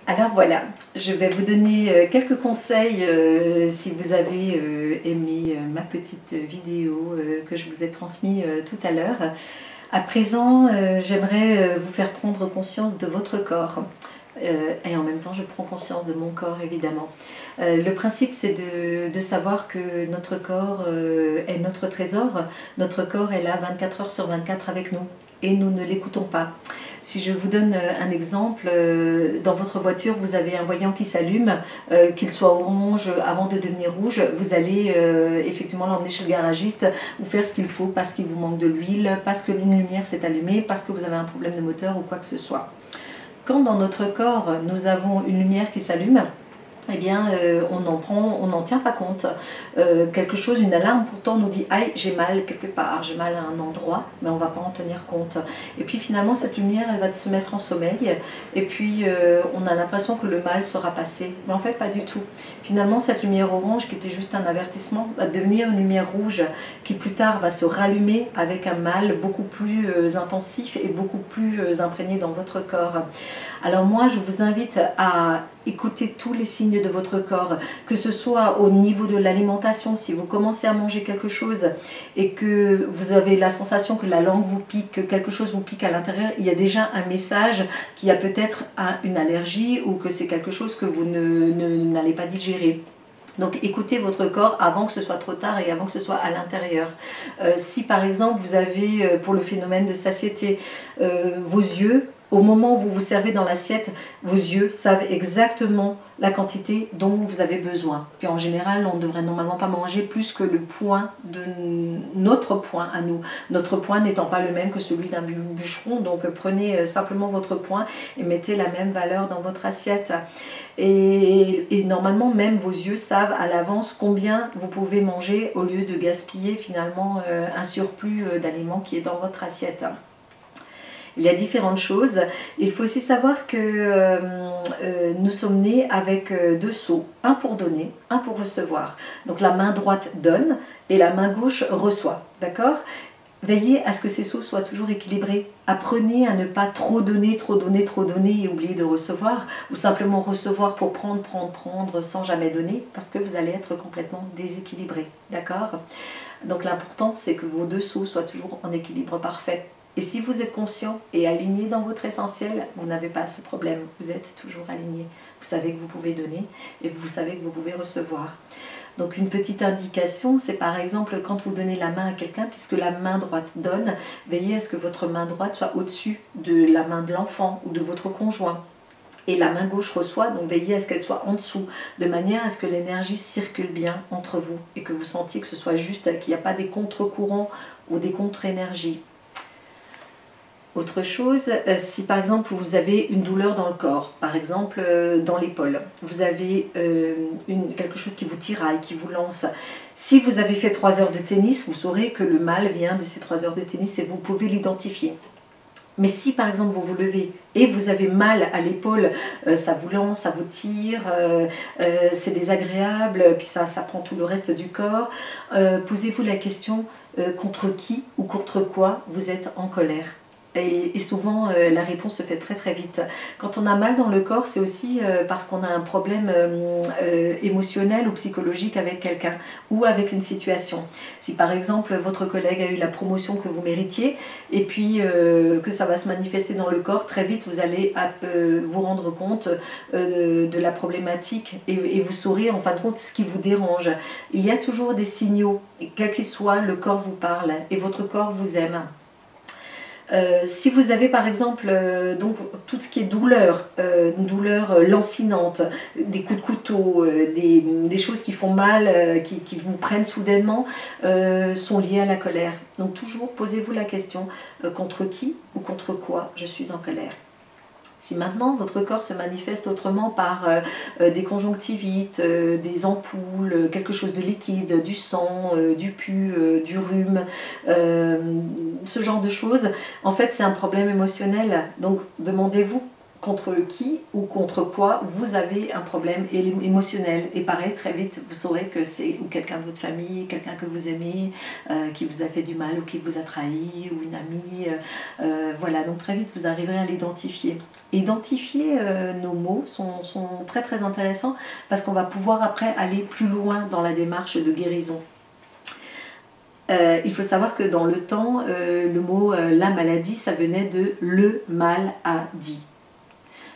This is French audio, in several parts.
Alors voilà, je vais vous donner quelques conseils si vous avez aimé ma petite vidéo que je vous ai transmise tout à l'heure. À présent, j'aimerais vous faire prendre conscience de votre corps. Et en même temps, je prends conscience de mon corps, évidemment. Le principe, c'est de savoir que notre corps est notre trésor. Notre corps est là 24 heures sur 24 avec nous. Et nous ne l'écoutons pas. Si je vous donne un exemple, dans votre voiture, vous avez un voyant qui s'allume, qu'il soit orange avant de devenir rouge, vous allez effectivement l'emmener chez le garagiste, ou faire ce qu'il faut parce qu'il vous manque de l'huile, parce que une lumière s'est allumée, parce que vous avez un problème de moteur ou quoi que ce soit. Quand dans notre corps, nous avons une lumière qui s'allume, eh bien, on n'en tient pas compte. Quelque chose, une alarme pourtant nous dit « Aïe, j'ai mal quelque part, j'ai mal à un endroit », mais on ne va pas en tenir compte. Et puis finalement, cette lumière, elle va se mettre en sommeil, et puis on a l'impression que le mal sera passé. Mais en fait, pas du tout. Finalement, cette lumière orange, qui était juste un avertissement, va devenir une lumière rouge, qui plus tard va se rallumer avec un mal beaucoup plus intensif et beaucoup plus imprégné dans votre corps. Alors moi, je vous invite à écouter tous les signes de votre corps, que ce soit au niveau de l'alimentation, si vous commencez à manger quelque chose et que vous avez la sensation que la langue vous pique, que quelque chose vous pique à l'intérieur, il y a déjà un message qu'il y a peut-être une allergie ou que c'est quelque chose que vous n'allez pas digérer. Donc écoutez votre corps avant que ce soit trop tard et avant que ce soit à l'intérieur. Si par exemple vous avez, pour le phénomène de satiété, vos yeux, au moment où vous vous servez dans l'assiette, vos yeux savent exactement la quantité dont vous avez besoin. Puis en général, on ne devrait normalement pas manger plus que le point de notre point à nous. Notre point n'étant pas le même que celui d'un bûcheron, donc prenez simplement votre point et mettez la même valeur dans votre assiette. Et normalement, même vos yeux savent à l'avance combien vous pouvez manger au lieu de gaspiller finalement un surplus d'aliments qui est dans votre assiette. Il y a différentes choses. Il faut aussi savoir que nous sommes nés avec deux seaux, un pour donner, un pour recevoir. Donc la main droite donne et la main gauche reçoit, d'accord ? Veillez à ce que ces seaux soient toujours équilibrés. Apprenez à ne pas trop donner et oublier de recevoir, ou simplement recevoir pour prendre sans jamais donner, parce que vous allez être complètement déséquilibré, d'accord ? Donc l'important, c'est que vos deux seaux soient toujours en équilibre parfait. Et si vous êtes conscient et aligné dans votre essentiel, vous n'avez pas ce problème. Vous êtes toujours aligné. Vous savez que vous pouvez donner et vous savez que vous pouvez recevoir. Donc une petite indication, c'est par exemple quand vous donnez la main à quelqu'un, puisque la main droite donne, veillez à ce que votre main droite soit au-dessus de la main de l'enfant ou de votre conjoint. Et la main gauche reçoit, donc veillez à ce qu'elle soit en dessous, de manière à ce que l'énergie circule bien entre vous et que vous sentiez que ce soit juste, qu'il n'y a pas des contre-courants ou des contre-énergies. Autre chose, si par exemple vous avez une douleur dans le corps, par exemple dans l'épaule, vous avez quelque chose qui vous tiraille, qui vous lance. Si vous avez fait 3 heures de tennis, vous saurez que le mal vient de ces 3 heures de tennis et vous pouvez l'identifier. Mais si par exemple vous vous levez et vous avez mal à l'épaule, ça vous lance, ça vous tire, c'est désagréable, puis ça prend tout le reste du corps, posez-vous la question contre qui ou contre quoi vous êtes en colère. Et souvent, la réponse se fait très très vite. Quand on a mal dans le corps, c'est aussi parce qu'on a un problème émotionnel ou psychologique avec quelqu'un ou avec une situation. Si par exemple, votre collègue a eu la promotion que vous méritiez et puis que ça va se manifester dans le corps, très vite vous allez vous rendre compte de la problématique et vous saurez en fin de compte ce qui vous dérange. Il y a toujours des signaux, et quel qu'il soit, le corps vous parle et votre corps vous aime. Si vous avez par exemple donc, tout ce qui est douleur, une douleur lancinante, des coups de couteau, des choses qui font mal, qui vous prennent soudainement, sont liées à la colère. Donc toujours posez-vous la question, contre qui ou contre quoi je suis en colère ? Si maintenant votre corps se manifeste autrement par des conjonctivites, des ampoules, quelque chose de liquide, du sang, du pus, du rhume, ce genre de choses, en fait c'est un problème émotionnel. Donc demandez-vous contre qui ou contre quoi vous avez un problème émotionnel. Et pareil, très vite, vous saurez que c'est ou quelqu'un de votre famille, quelqu'un que vous aimez, qui vous a fait du mal ou qui vous a trahi, ou une amie. Voilà, donc très vite, vous arriverez à l'identifier. Identifier nos mots sont très très intéressants parce qu'on va pouvoir après aller plus loin dans la démarche de guérison. Il faut savoir que dans le temps, le mot la maladie, ça venait de le mal a dit.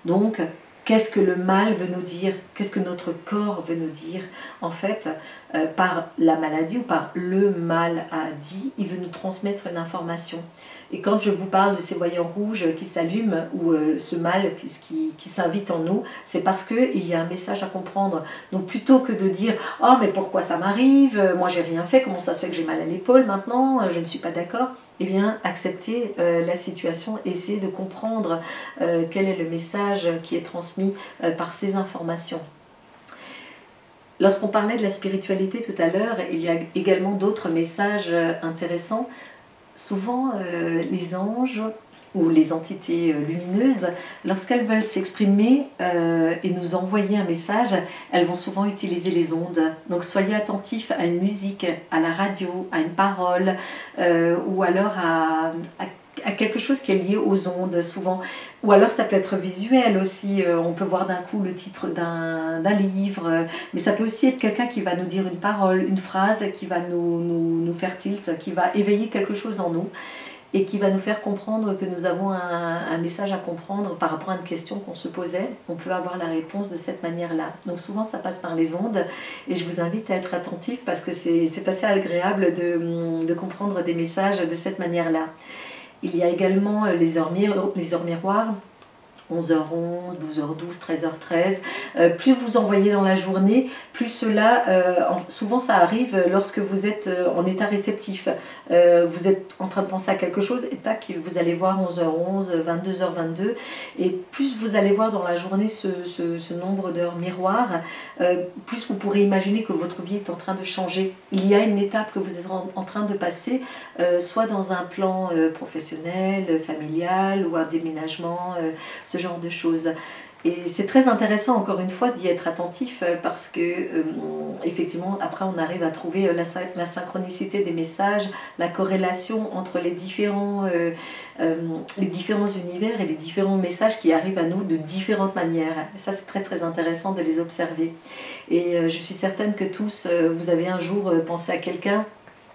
Donc, qu'est-ce que le mal veut nous dire? Qu'est-ce que notre corps veut nous dire? En fait, par la maladie ou par le mal a dit, il veut nous transmettre une information. Et quand je vous parle de ces voyants rouges qui s'allument ou ce mal qui s'invite en nous, c'est parce qu'il y a un message à comprendre. Donc plutôt que de dire « Oh mais pourquoi ça m'arrive? Moi j'ai rien fait, comment ça se fait que j'ai mal à l'épaule maintenant? Je ne suis pas d'accord ?» Eh bien, accepter la situation, essayer de comprendre quel est le message qui est transmis par ces informations. Lorsqu'on parlait de la spiritualité tout à l'heure, il y a également d'autres messages intéressants. Souvent, les anges ou les entités lumineuses, lorsqu'elles veulent s'exprimer et nous envoyer un message, elles vont souvent utiliser les ondes. Donc soyez attentifs à une musique, à la radio, à une parole, ou alors à quelque chose qui est lié aux ondes souvent. Ou alors ça peut être visuel aussi, on peut voir d'un coup le titre d'un livre, mais ça peut aussi être quelqu'un qui va nous dire une parole, une phrase qui va nous faire tilt, qui va éveiller quelque chose en nous et qui va nous faire comprendre que nous avons un message à comprendre par rapport à une question qu'on se posait. On peut avoir la réponse de cette manière-là. Donc souvent ça passe par les ondes et je vous invite à être attentifs parce que c'est assez agréable de comprendre des messages de cette manière-là. Il y a également les heures miroirs, 11h11, 12h12, 13h13. Plus vous envoyez dans la journée, plus cela, souvent ça arrive lorsque vous êtes en état réceptif. Vous êtes en train de penser à quelque chose et tac, vous allez voir 11h11, 22h22. Et plus vous allez voir dans la journée ce nombre d'heures miroirs, plus vous pourrez imaginer que votre vie est en train de changer. Il y a une étape que vous êtes en train de passer, soit dans un plan professionnel, familial ou un déménagement, ce genre de choses. Et c'est très intéressant encore une fois d'y être attentif parce que effectivement après on arrive à trouver la synchronicité des messages, la corrélation entre les différents univers et les différents messages qui arrivent à nous de différentes manières. Et ça c'est très très intéressant de les observer. Et je suis certaine que tous vous avez un jour pensé à quelqu'un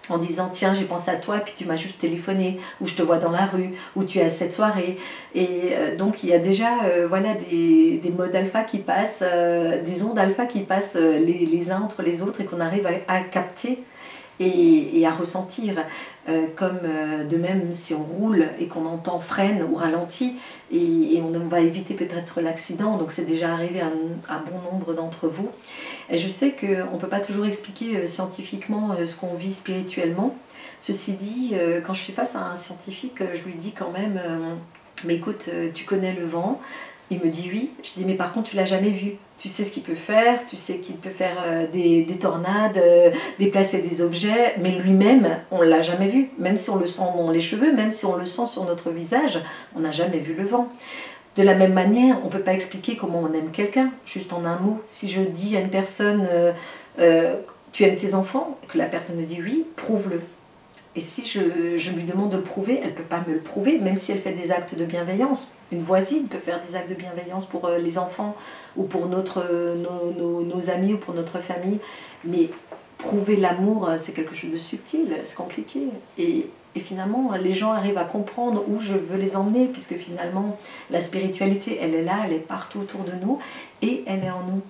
en disant tiens j'ai pensé à toi puis tu m'as juste téléphoné ou je te vois dans la rue ou tu es à cette soirée et donc il y a déjà voilà des modes alpha qui passent, des ondes alpha qui passent les uns entre les autres et qu'on arrive à capter et à ressentir, comme de même si on roule et qu'on entend freine ou ralentit et on va éviter peut-être l'accident, donc c'est déjà arrivé à un bon nombre d'entre vous. Et je sais qu'on ne peut pas toujours expliquer scientifiquement ce qu'on vit spirituellement. Ceci dit, quand je suis face à un scientifique, je lui dis quand même mais écoute, tu connais le vent? Il me dit oui. Je dis mais par contre tu l'as jamais vu. Tu sais ce qu'il peut faire, tu sais qu'il peut faire des tornades, déplacer des objets, mais lui-même on ne l'a jamais vu. Même si on le sent dans les cheveux, même si on le sent sur notre visage, on n'a jamais vu le vent. De la même manière, on ne peut pas expliquer comment on aime quelqu'un, juste en un mot. Si je dis à une personne tu aimes tes enfants, et que la personne me dit oui, prouve-le. Et si je lui demande de le prouver, elle ne peut pas me le prouver, même si elle fait des actes de bienveillance. Une voisine peut faire des actes de bienveillance pour les enfants ou pour nos amis ou pour notre famille. Mais prouver l'amour, c'est quelque chose de subtil, c'est compliqué. Et finalement, les gens arrivent à comprendre où je veux les emmener, puisque finalement, la spiritualité, elle est là, elle est partout autour de nous et elle est en nous.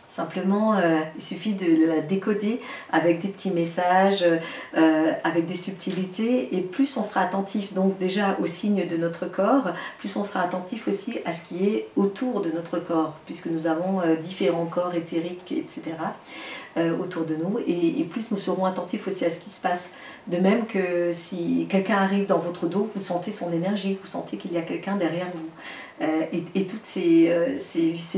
Simplement, il suffit de la décoder avec des petits messages, avec des subtilités, et plus on sera attentif donc déjà aux signes de notre corps, plus on sera attentif aussi à ce qui est autour de notre corps, puisque nous avons différents corps éthériques, etc. Autour de nous, et plus nous serons attentifs aussi à ce qui se passe. De même que si quelqu'un arrive dans votre dos, vous sentez son énergie, vous sentez qu'il y a quelqu'un derrière vous. Et toutes ces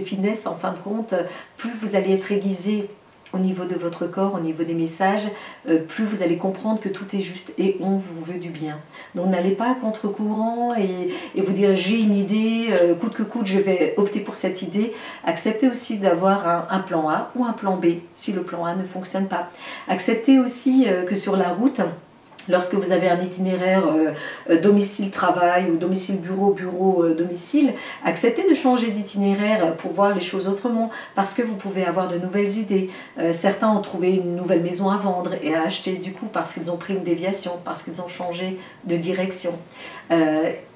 finesses, en fin de compte, plus vous allez être aiguisé au niveau de votre corps, au niveau des messages, plus vous allez comprendre que tout est juste et on vous veut du bien. Donc n'allez pas à contre-courant et vous dire j'ai une idée, coûte que coûte je vais opter pour cette idée. Acceptez aussi d'avoir un plan A ou un plan B si le plan A ne fonctionne pas. Acceptez aussi que sur la route, lorsque vous avez un itinéraire domicile-travail ou domicile-bureau, bureau-domicile, acceptez de changer d'itinéraire pour voir les choses autrement parce que vous pouvez avoir de nouvelles idées. Certains ont trouvé une nouvelle maison à vendre et à acheter du coup parce qu'ils ont pris une déviation, parce qu'ils ont changé de direction.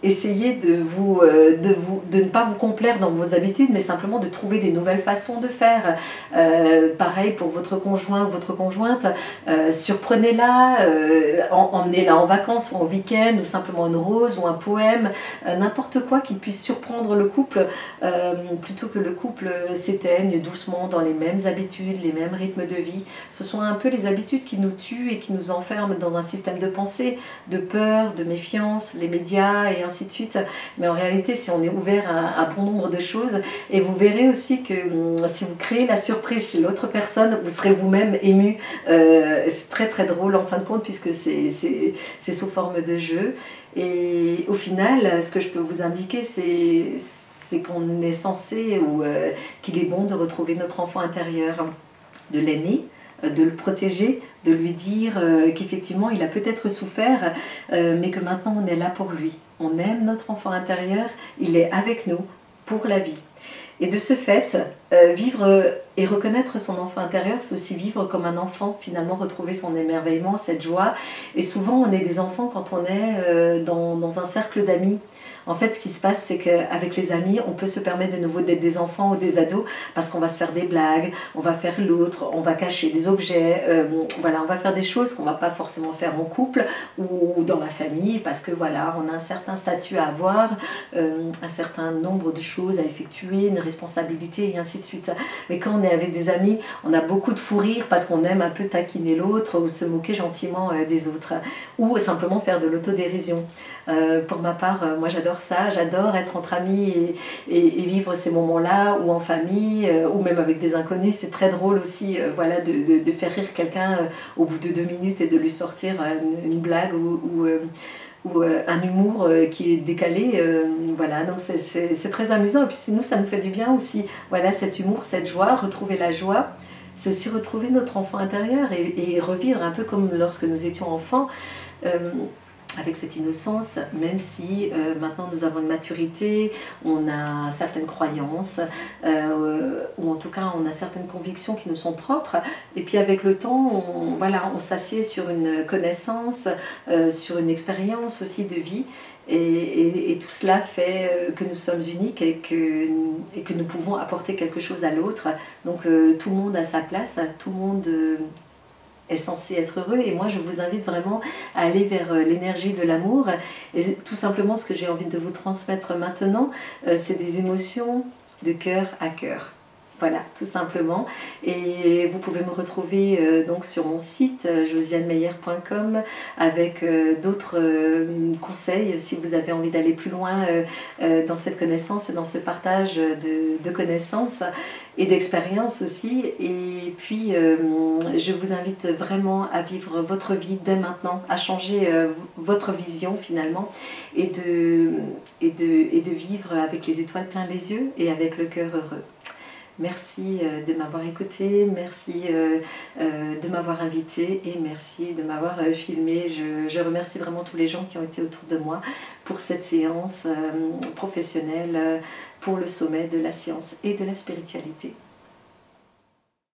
Essayez de ne pas vous complaire dans vos habitudes, mais simplement de trouver des nouvelles façons de faire. Pareil pour votre conjoint ou votre conjointe, surprenez-la, emmenez-la en vacances ou en week-end, ou simplement une rose ou un poème, n'importe quoi qui puisse surprendre le couple, plutôt que le couple s'éteigne doucement dans les mêmes habitudes, les mêmes rythmes de vie. Ce sont un peu les habitudes qui nous tuent et qui nous enferment dans un système de pensée, de peur, de méfiance, les médias et ainsi de suite. Mais en réalité, si on est ouvert à un bon nombre de choses, et vous verrez aussi que si vous créez la surprise chez l'autre personne, vous serez vous-même ému. C'est très très drôle en fin de compte puisque c'est sous forme de jeu. Et au final, ce que je peux vous indiquer, c'est qu'on est censé ou qu'il est bon de retrouver notre enfant intérieur, de l'aimer, de le protéger, de lui dire qu'effectivement il a peut-être souffert, mais que maintenant on est là pour lui. On aime notre enfant intérieur, il est avec nous pour la vie. Et de ce fait, vivre et reconnaître son enfant intérieur, c'est aussi vivre comme un enfant, finalement retrouver son émerveillement, cette joie. Et souvent, on est des enfants quand on est dans un cercle d'amis. En fait, ce qui se passe, c'est qu'avec les amis, on peut se permettre de nouveau d'être des enfants ou des ados parce qu'on va se faire des blagues, on va faire l'autre, on va cacher des objets, voilà, on va faire des choses qu'on ne va pas forcément faire en couple ou dans la famille parce que voilà, on a un certain statut à avoir, un certain nombre de choses à effectuer, une responsabilité et ainsi de suite. Mais quand on est avec des amis, on a beaucoup de fou rire parce qu'on aime un peu taquiner l'autre ou se moquer gentiment des autres ou simplement faire de l'autodérision. Pour ma part, moi j'adore ça, j'adore être entre amis et vivre ces moments-là, ou en famille, ou même avec des inconnus. C'est très drôle aussi voilà, de faire rire quelqu'un au bout de 2 minutes et de lui sortir une blague ou un humour qui est décalé. Voilà, donc c'est très amusant. Et puis nous, ça nous fait du bien aussi. Voilà, cet humour, cette joie, retrouver la joie. C'est aussi retrouver notre enfant intérieur et revivre un peu comme lorsque nous étions enfants. Avec cette innocence, même si maintenant nous avons une maturité, on a certaines croyances, ou en tout cas on a certaines convictions qui nous sont propres, et puis avec le temps, voilà, on s'assied sur une connaissance, sur une expérience aussi de vie, et tout cela fait que nous sommes uniques et que nous pouvons apporter quelque chose à l'autre. Donc tout le monde a sa place, tout le monde est censé être heureux, et moi je vous invite vraiment à aller vers l'énergie de l'amour. Et tout simplement ce que j'ai envie de vous transmettre maintenant, c'est des émotions de cœur à cœur. Voilà, tout simplement. Et vous pouvez me retrouver donc sur mon site josianemeyer.com avec d'autres conseils si vous avez envie d'aller plus loin dans cette connaissance et dans ce partage de connaissances et d'expériences aussi. Et puis je vous invite vraiment à vivre votre vie dès maintenant, à changer votre vision finalement, et de vivre avec les étoiles plein les yeux et avec le cœur heureux. Merci de m'avoir écouté, merci de m'avoir invité et merci de m'avoir filmé. Je remercie vraiment tous les gens qui ont été autour de moi pour cette séance professionnelle pour le sommet de la science et de la spiritualité.